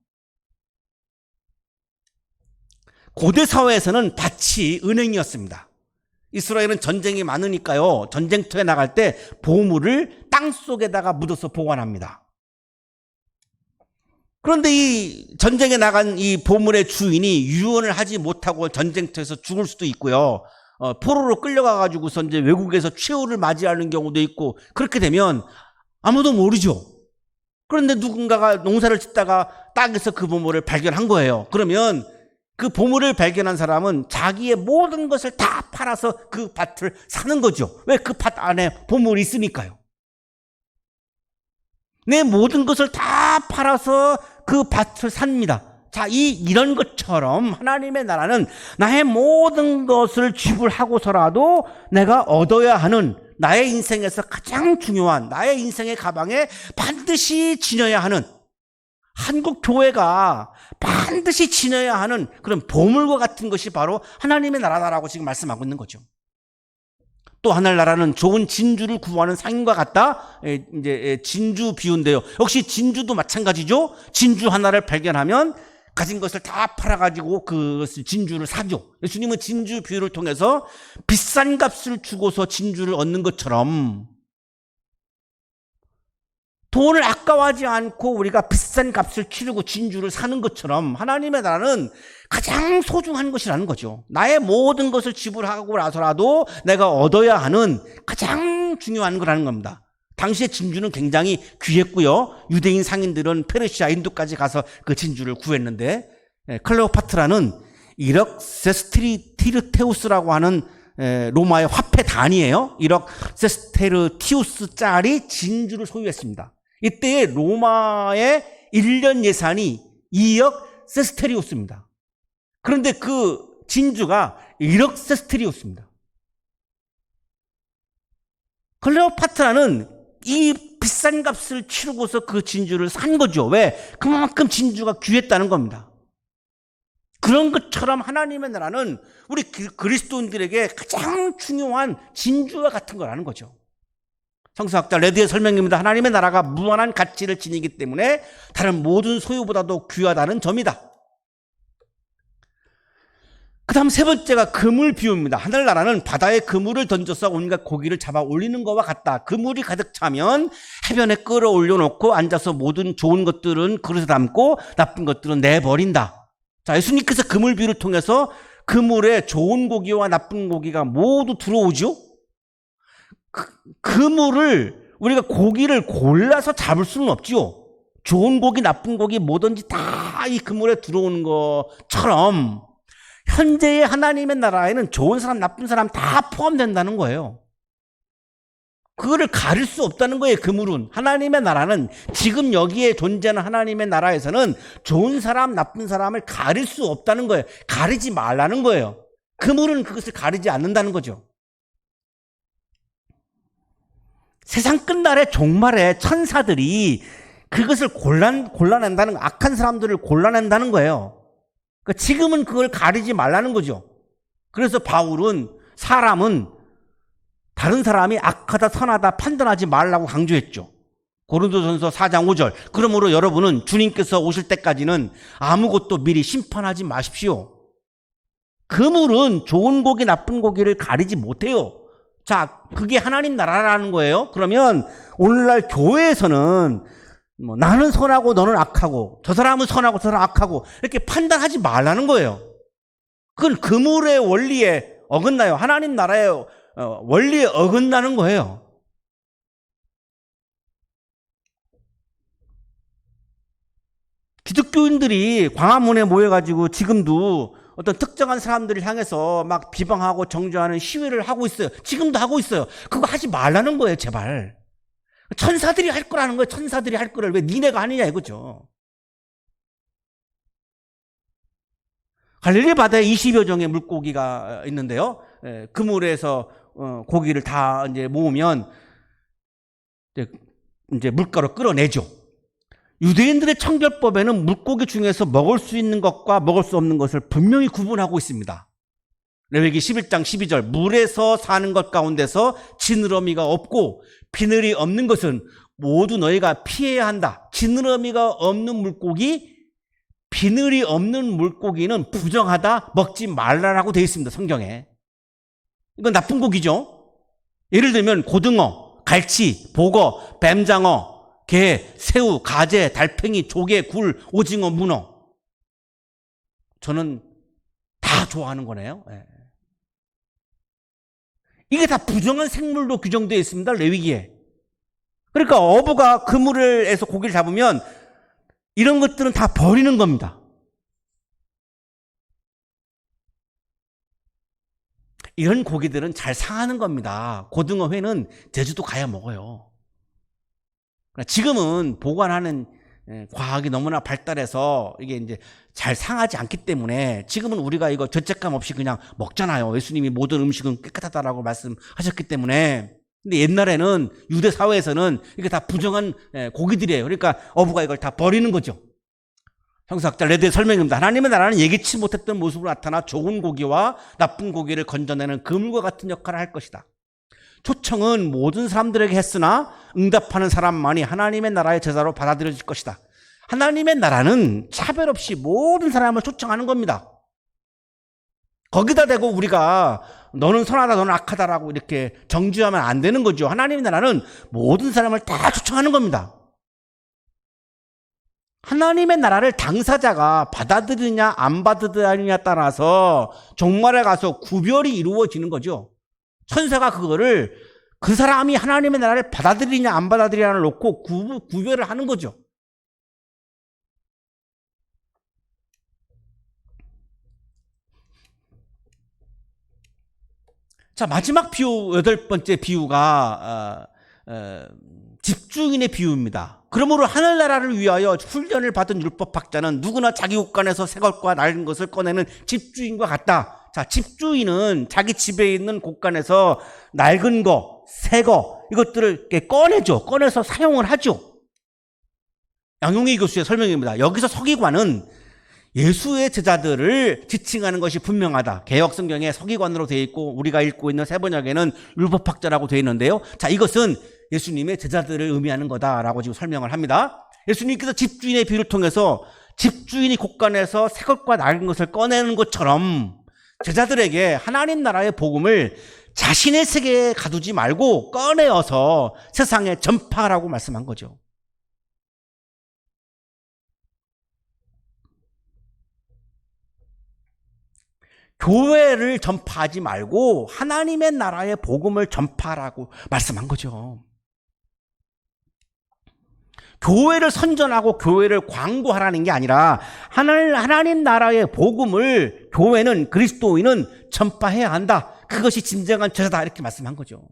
고대 사회에서는 밭이 은행이었습니다. 이스라엘은 전쟁이 많으니까요, 전쟁터에 나갈 때 보물을 땅 속에다가 묻어서 보관합니다. 그런데 이 전쟁에 나간 이 보물의 주인이 유언을 하지 못하고 전쟁터에서 죽을 수도 있고요, 포로로 끌려가가지고서 이제 외국에서 최후를 맞이하는 경우도 있고, 그렇게 되면 아무도 모르죠. 그런데 누군가가 농사를 짓다가 땅에서 그 보물을 발견한 거예요. 그러면 그 보물을 발견한 사람은 자기의 모든 것을 다 팔아서 그 밭을 사는 거죠. 왜? 그 밭 안에 보물이 있으니까요. 내 모든 것을 다 팔아서 그 밭을 삽니다. 자, 이런 것처럼 하나님의 나라는 나의 모든 것을 지불하고서라도 내가 얻어야 하는, 나의 인생에서 가장 중요한, 나의 인생의 가방에 반드시 지녀야 하는, 한국 교회가 반드시 지녀야 하는 그런 보물과 같은 것이 바로 하나님의 나라다라고 지금 말씀하고 있는 거죠. 또 하늘나라는 좋은 진주를 구하는 상인과 같다. 이제 진주 비유인데요. 역시 진주도 마찬가지죠. 진주 하나를 발견하면 가진 것을 다 팔아가지고 그 진주를 사죠. 예수님은 진주 비유를 통해서 비싼 값을 주고서 진주를 얻는 것처럼, 돈을 아까워하지 않고 우리가 비싼 값을 치르고 진주를 사는 것처럼 하나님의 나라는 가장 소중한 것이라는 거죠. 나의 모든 것을 지불하고 나서라도 내가 얻어야 하는 가장 중요한 거라는 겁니다. 당시에 진주는 굉장히 귀했고요, 유대인 상인들은 페르시아, 인도까지 가서 그 진주를 구했는데, 클레오파트라는 이럭 세스테르티우스라고 하는 로마의 화폐 단위예요. 이럭 세스테르티우스짜리 진주를 소유했습니다. 이때의 로마의 1년 예산이 2억 세스테리우스입니다. 그런데 그 진주가 1억 세스테리우스입니다. 클레오파트라는 이 비싼 값을 치르고서 그 진주를 산 거죠. 왜? 그만큼 진주가 귀했다는 겁니다. 그런 것처럼 하나님의 나라는 우리 그리스도인들에게 가장 중요한 진주와 같은 거라는 거죠. 성서학자 레드의 설명입니다. 하나님의 나라가 무한한 가치를 지니기 때문에 다른 모든 소유보다도 귀하다는 점이다. 그 다음 세 번째가 그물 비유입니다. 하늘나라는 바다에 그물을 던져서 온갖 고기를 잡아 올리는 것과 같다. 그물이 가득 차면 해변에 끌어올려 놓고 앉아서 모든 좋은 것들은 그릇에 담고 나쁜 것들은 내버린다. 자, 예수님께서 그물 비유를 통해서 그물에 좋은 고기와 나쁜 고기가 모두 들어오죠. 그물을 우리가 고기를 골라서 잡을 수는 없죠. 좋은 고기, 나쁜 고기 뭐든지 다 이 그물에 들어오는 것처럼 현재의 하나님의 나라에는 좋은 사람, 나쁜 사람 다 포함된다는 거예요. 그거를 가릴 수 없다는 거예요. 그물은. 하나님의 나라는, 지금 여기에 존재하는 하나님의 나라에서는 좋은 사람, 나쁜 사람을 가릴 수 없다는 거예요. 가리지 말라는 거예요. 그물은 그것을 가리지 않는다는 거죠. 세상 끝날에 종말에 천사들이 그것을 골라낸다는, 악한 사람들을 골라낸다는 거예요. 그러니까 지금은 그걸 가리지 말라는 거죠. 그래서 바울은 사람은 다른 사람이 악하다 선하다 판단하지 말라고 강조했죠. 고린도전서 4장 5절. 그러므로 여러분은 주님께서 오실 때까지는 아무것도 미리 심판하지 마십시오. 그물은 좋은 고기 나쁜 고기를 가리지 못해요. 자, 그게 하나님 나라라는 거예요. 그러면 오늘날 교회에서는 나는 선하고 너는 악하고, 저 사람은 선하고 저 사람은 악하고, 이렇게 판단하지 말라는 거예요. 그건 그물의 원리에 어긋나요. 하나님 나라의 원리에 어긋나는 거예요. 기독교인들이 광화문에 모여가지고 지금도 어떤 특정한 사람들을 향해서 막 비방하고 정죄하는 시위를 하고 있어요. 지금도 하고 있어요. 그거 하지 말라는 거예요, 제발. 천사들이 할 거라는 거예요. 천사들이 할 거를 왜 니네가 하느냐 이거죠. 갈릴리 바다에 20여 종의 물고기가 있는데요. 그물에서 고기를 다 이제 모으면 이제 물가로 끌어내죠. 유대인들의 청결법에는 물고기 중에서 먹을 수 있는 것과 먹을 수 없는 것을 분명히 구분하고 있습니다. 레위기 11장 12절, 물에서 사는 것 가운데서 지느러미가 없고 비늘이 없는 것은 모두 너희가 피해야 한다. 지느러미가 없는 물고기, 비늘이 없는 물고기는 부정하다, 먹지 말라라고 되어 있습니다, 성경에. 이건 나쁜 고기죠. 예를 들면 고등어, 갈치, 복어, 뱀장어, 게, 새우, 가재, 달팽이, 조개, 굴, 오징어, 문어. 저는 다 좋아하는 거네요. 이게 다 부정한 생물로 규정되어 있습니다, 레위기에. 그러니까 어부가 그물에서 고기를 잡으면 이런 것들은 다 버리는 겁니다. 이런 고기들은 잘 상하는 겁니다. 고등어 회는 제주도 가야 먹어요. 지금은 보관하는 과학이 너무나 발달해서 이게 이제 잘 상하지 않기 때문에 지금은 우리가 이거 죄책감 없이 그냥 먹잖아요. 예수님이 모든 음식은 깨끗하다라고 말씀하셨기 때문에. 근데 옛날에는 유대 사회에서는 이게 다 부정한 고기들이에요. 그러니까 어부가 이걸 다 버리는 거죠. 성서학자 레드의 설명입니다. 하나님의 나라는 예기치 못했던 모습으로 나타나 좋은 고기와 나쁜 고기를 건져내는 그물과 같은 역할을 할 것이다. 초청은 모든 사람들에게 했으나 응답하는 사람만이 하나님의 나라의 제자로 받아들여질 것이다. 하나님의 나라는 차별 없이 모든 사람을 초청하는 겁니다. 거기다 대고 우리가 너는 선하다 너는 악하다라고 이렇게 정죄하면 안 되는 거죠. 하나님의 나라는 모든 사람을 다 초청하는 겁니다. 하나님의 나라를 당사자가 받아들이냐 안 받아들이냐에 따라서 종말에 가서 구별이 이루어지는 거죠. 천사가 그거를 그 사람이 하나님의 나라를 받아들이냐 안 받아들이냐를 놓고 구별을 하는 거죠. 자, 마지막 비유, 8번째 비유가 집주인의 비유입니다. 그러므로 하늘나라를 위하여 훈련을 받은 율법학자는 누구나 자기 옷간에서 새 것과 낡은 것을 꺼내는 집주인과 같다. 자, 집주인은 자기 집에 있는 곳간에서 낡은 거, 새 거, 이것들을 이렇게 꺼내죠. 꺼내서 사용을 하죠. 양용희 교수의 설명입니다. 여기서 서기관은 예수의 제자들을 지칭하는 것이 분명하다. 개역 성경에 서기관으로 되어 있고 우리가 읽고 있는 세번역에는 율법학자라고 되어 있는데요. 자, 이것은 예수님의 제자들을 의미하는 거다라고 지금 설명을 합니다. 예수님께서 집주인의 비유를 통해서 집주인이 곳간에서 새 것과 낡은 것을 꺼내는 것처럼 제자들에게 하나님 나라의 복음을 자신의 세계에 가두지 말고 꺼내어서 세상에 전파하라고 말씀한 거죠. 교회를 전파하지 말고 하나님의 나라의 복음을 전파하라고 말씀한 거죠. 교회를 선전하고 교회를 광고하라는 게 아니라 하나님 나라의 복음을 교회는 그리스도인은 전파해야 한다. 그것이 진정한 제자다 이렇게 말씀한 거죠.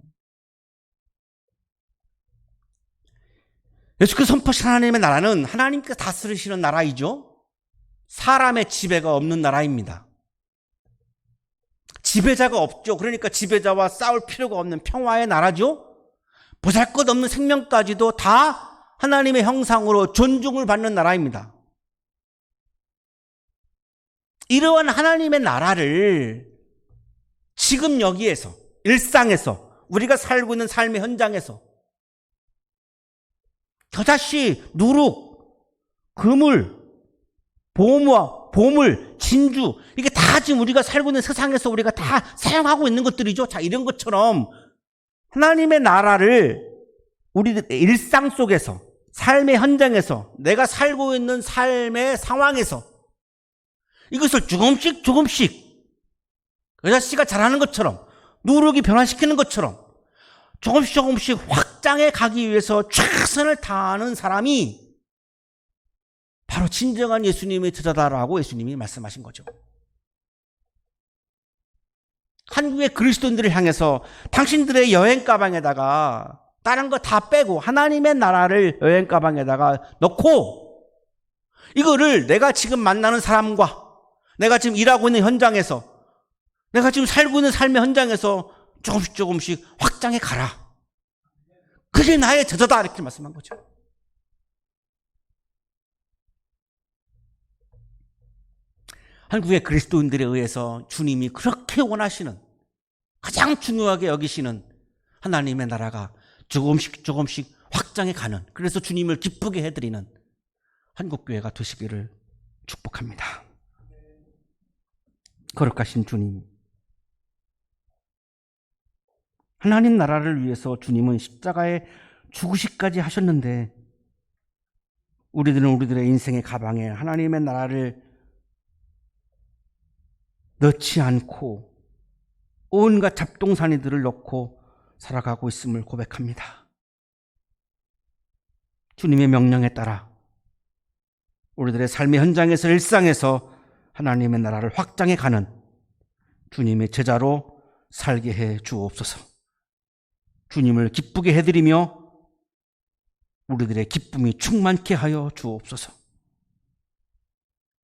예수께서 선포하신 하나님의 나라는 하나님께서 다스리시는 나라이죠. 사람의 지배가 없는 나라입니다. 지배자가 없죠. 그러니까 지배자와 싸울 필요가 없는 평화의 나라죠. 보잘것없는 생명까지도 다 하나님의 형상으로 존중을 받는 나라입니다. 이러한 하나님의 나라를 지금 여기에서, 일상에서, 우리가 살고 있는 삶의 현장에서 겨자씨, 누룩, 그물, 보물, 진주, 이게 다 지금 우리가 살고 있는 세상에서 우리가 다 사용하고 있는 것들이죠. 자, 이런 것처럼 하나님의 나라를 우리들 일상 속에서, 삶의 현장에서, 내가 살고 있는 삶의 상황에서 이것을 조금씩 여자씨가 잘하는 것처럼, 누룩이 변화시키는 것처럼 조금씩 확장해 가기 위해서 최선을 다하는 사람이 바로 진정한 예수님의 제자다라고 예수님이 말씀하신 거죠. 한국의 그리스도인들을 향해서 당신들의 여행 가방에다가 다른 거 다 빼고 하나님의 나라를 여행 가방에다가 넣고 이거를 내가 지금 만나는 사람과 내가 지금 일하고 있는 현장에서 내가 지금 살고 있는 삶의 현장에서 조금씩 확장해 가라. 그게 나의 제자다 이렇게 말씀한 거죠. 한국의 그리스도인들에 의해서 주님이 그렇게 원하시는, 가장 중요하게 여기시는 하나님의 나라가 조금씩 확장해 가는, 그래서 주님을 기쁘게 해드리는 한국교회가 되시기를 축복합니다. 거룩하신 주님, 하나님 나라를 위해서 주님은 십자가에 죽으시기까지 하셨는데 우리들은 우리들의 인생의 가방에 하나님의 나라를 넣지 않고 온갖 잡동사니들을 넣고 살아가고 있음을 고백합니다. 주님의 명령에 따라 우리들의 삶의 현장에서, 일상에서 하나님의 나라를 확장해 가는 주님의 제자로 살게 해 주옵소서. 주님을 기쁘게 해드리며 우리들의 기쁨이 충만케 하여 주옵소서.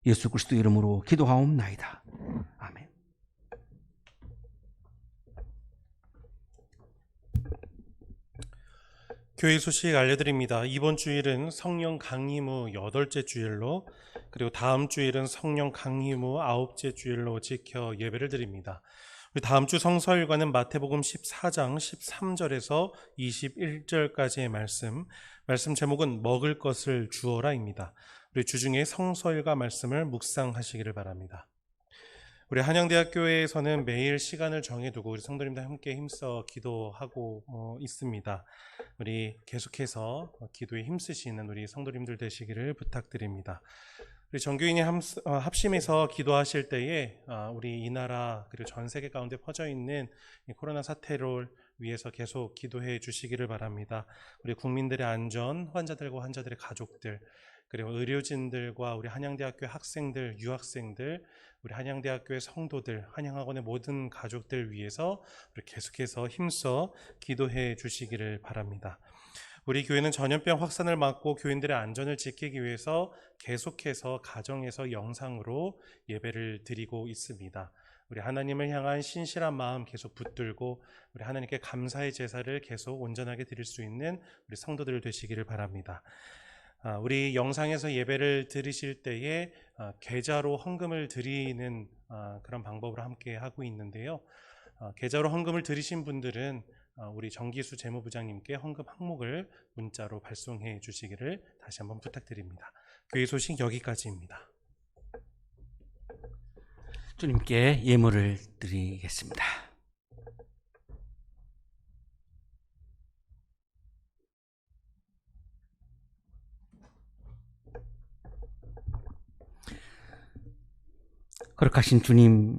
예수 그리스도 이름으로 기도하옵나이다. 아멘. 교회 소식 알려드립니다. 이번 주일은 성령 강림 후 8째 주일로, 그리고 다음 주일은 성령 강림 후 9째 주일로 지켜 예배를 드립니다. 우리 다음 주 성서일과는 마태복음 14장 13절에서 21절까지의 말씀 제목은 먹을 것을 주어라입니다. 우리 주중에 성서일과 말씀을 묵상하시기를 바랍니다. 우리 한양대학교에서는 매일 시간을 정해두고 우리 성도님들 함께 힘써 기도하고 있습니다. 우리 계속해서 기도에 힘쓰시는 우리 성도님들 되시기를 부탁드립니다. 우리 전교인이 합심해서 기도하실 때에 우리 이 나라 그리고 전 세계 가운데 퍼져 있는 이 코로나 사태를 위해서 계속 기도해 주시기를 바랍니다. 우리 국민들의 안전, 환자들과 환자들의 가족들, 그리고 의료진들과 우리 한양대학교 학생들, 유학생들, 우리 한양대학교의 성도들, 한양학원의 모든 가족들 위해서 우리 계속해서 힘써 기도해 주시기를 바랍니다. 우리 교회는 전염병 확산을 막고 교인들의 안전을 지키기 위해서 계속해서 가정에서 영상으로 예배를 드리고 있습니다. 우리 하나님을 향한 신실한 마음 계속 붙들고 우리 하나님께 감사의 제사를 계속 온전하게 드릴 수 있는 우리 성도들 되시기를 바랍니다. 우리 영상에서 예배를 드리실 때에 계좌로 헌금을 드리는 그런 방법으로 함께 하고 있는데요. 계좌로 헌금을 드리신 분들은 우리 정기수 재무부장님께 헌금 항목을 문자로 발송해 주시기를 다시 한번 부탁드립니다. 교회 소식 여기까지입니다. 주님께 예물을 드리겠습니다. 거룩하신 주님,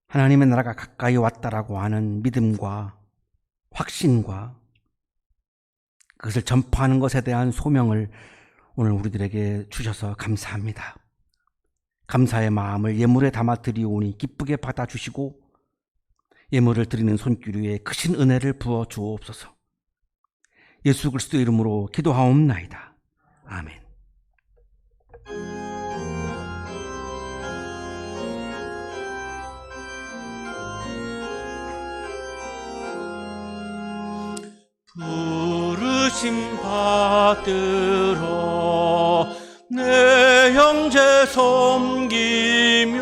하나님의 나라가 가까이 왔다라고 하는 믿음과 확신과 그것을 전파하는 것에 대한 소명을 오늘 우리들에게 주셔서 감사합니다. 감사의 마음을 예물에 담아 드리오니 기쁘게 받아주시고 예물을 드리는 손길 위에 크신 은혜를 부어 주옵소서. 예수 그리스도 이름으로 기도하옵나이다. 아멘. 부르심 받들어 내 형제 섬기며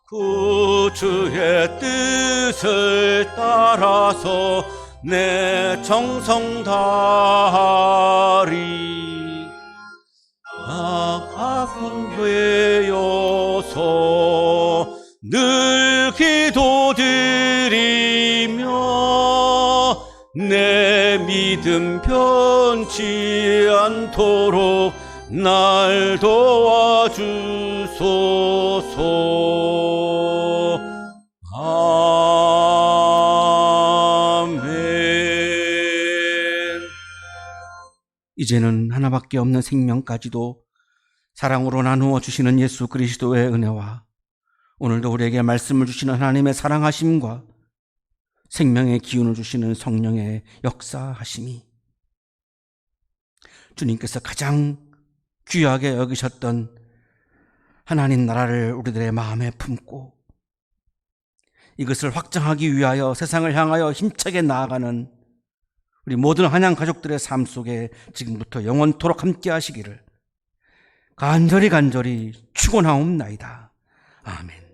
그 주의 뜻을 따라서 내 정성 다하리. 가슴 되어서 늘 기도드리며 내 믿음 변치 않도록 날 도와주소서. 아멘. 이제는 하나밖에 없는 생명까지도 사랑으로 나누어 주시는 예수 그리스도의 은혜와 오늘도 우리에게 말씀을 주시는 하나님의 사랑하심과 생명의 기운을 주시는 성령의 역사하심이 주님께서 가장 귀하게 여기셨던 하나님 나라를 우리들의 마음에 품고 이것을 확장하기 위하여 세상을 향하여 힘차게 나아가는 우리 모든 한양 가족들의 삶 속에 지금부터 영원토록 함께 하시기를 간절히 축원하옵나이다. 아멘.